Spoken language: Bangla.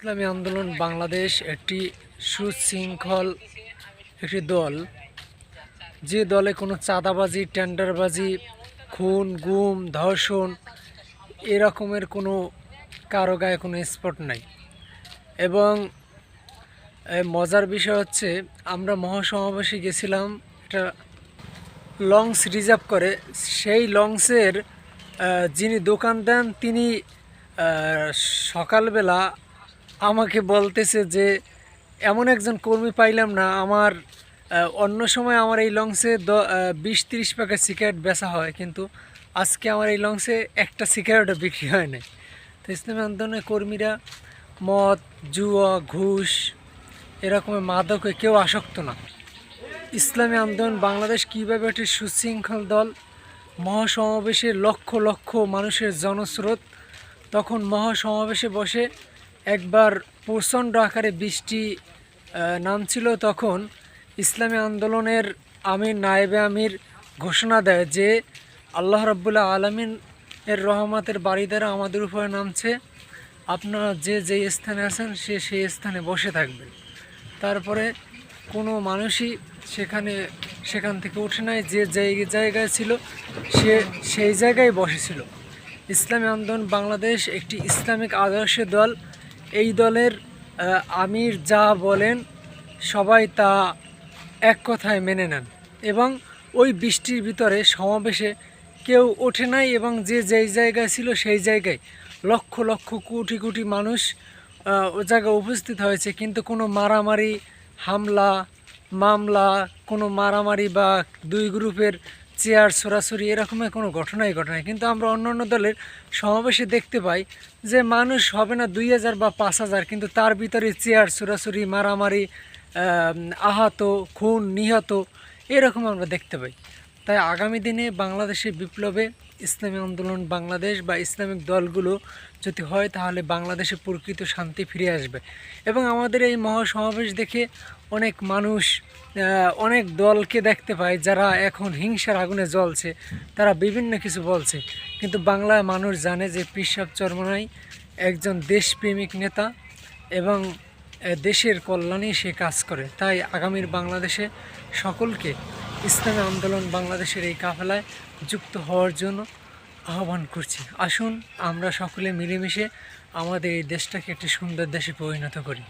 ইসলামী আন্দোলন বাংলাদেশ একটি সুশৃঙ্খল একটি দল, যে দলে কোনো চাঁদাবাজি, টেন্ডারবাজি, খুন, গুম, ধর্ষণ এরকমের কোনো কারো গায়ে কোনো স্পট নাই। এবং মজার বিষয় হচ্ছে, আমরা মহাসমাবেশে গেছিলাম একটা লঞ্চ রিজার্ভ করে। সেই লঞ্চের যিনি দোকান দেন তিনি সকালবেলা আমাকে বলতেছে যে এমন একজন কর্মী পাইলাম না। আমার অন্য সময় আমার এই লঞ্চে 20-30 প্যাকেট সিগারেট বেচা হয়, কিন্তু আজকে আমার এই লঞ্চে একটা সিগারেটও বিক্রি হয় নাই। তো ইসলামী আন্দোলনের কর্মীরা মদ, জুয়া, ঘুষ এরকমের মাদকে কেউ আসক্ত না। ইসলামী আন্দোলন বাংলাদেশ কীভাবে একটি সুশৃঙ্খল দল, মহাসমাবেশে লক্ষ লক্ষ মানুষের জনস্রোত, তখন মহাসমাবেশে বসে একবার প্রচণ্ড আকারে বৃষ্টি নামছিল। তখন ইসলামী আন্দোলনের আমির, নায়েবে আমির ঘোষণা দেয় যে আল্লাহ রাব্বুল আলামিন এর রহমতের বাড়ি দ্বারা আমাদের উপরে নামছে, আপনারা যে যেই স্থানে আছেন সেই স্থানে বসে থাকবেন। তারপরে কোনো মানুষই সেখান থেকে উঠে নাই, যে জায়গায় ছিল সে সেই জায়গায় বসেছিল। ইসলামী আন্দোলন বাংলাদেশ একটি ইসলামিক আদর্শের দল। এই দলের আমির যা বলেন সবাই তা এক কথায় মেনে নেন। এবং ওই বৃষ্টির ভিতরে সমাবেশে কেউ ওঠে নাই, এবং যে যেই জায়গায় ছিল সেই জায়গায় লক্ষ লক্ষ কোটি কোটি মানুষ ও জায়গায় উপস্থিত হয়েছে। কিন্তু কোনো মারামারি, হামলা, মামলা, কোনো মারামারি বা দুই গ্রুপের চেয়ার ছোড়াছড়ি এরকমের কোনো ঘটনাই ঘটনায়। কিন্তু আমরা অন্য দলের সমাবেশে দেখতে পাই যে মানুষ হবে না 2000 বা 5000, কিন্তু তার ভিতরে চেয়ার ছোড়াছড়ি, মারামারি, আহত, খুন, নিহত এরকম আমরা দেখতে পাই। তাই আগামী দিনে বাংলাদেশের বিপ্লবে ইসলামী আন্দোলন বাংলাদেশ বা ইসলামিক দলগুলো যদি হয়, তাহলে বাংলাদেশে প্রকৃত শান্তি ফিরে আসবে। এবং আমাদের এই মহাসমাবেশ দেখে অনেক মানুষ, অনেক দলকে দেখতে পায় যারা এখন হিংসার আগুনে জ্বলছে, তারা বিভিন্ন কিছু বলছে। কিন্তু বাংলায় মানুষ জানে যে পীর সাহেব চরমোনাই একজন দেশপ্রেমিক নেতা এবং দেশের কল্যাণে সে কাজ করে। তাই আগামীর বাংলাদেশে সকলকে ইসলামী আন্দোলন বাংলাদেশের এই কাফেলায় যুক্ত হওয়ার জন্য আহ্বান করছি। আসুন আমরা সকলে মিলেমিশে আমাদের এই দেশটাকে একটি সুন্দর দেশে পরিণত করি।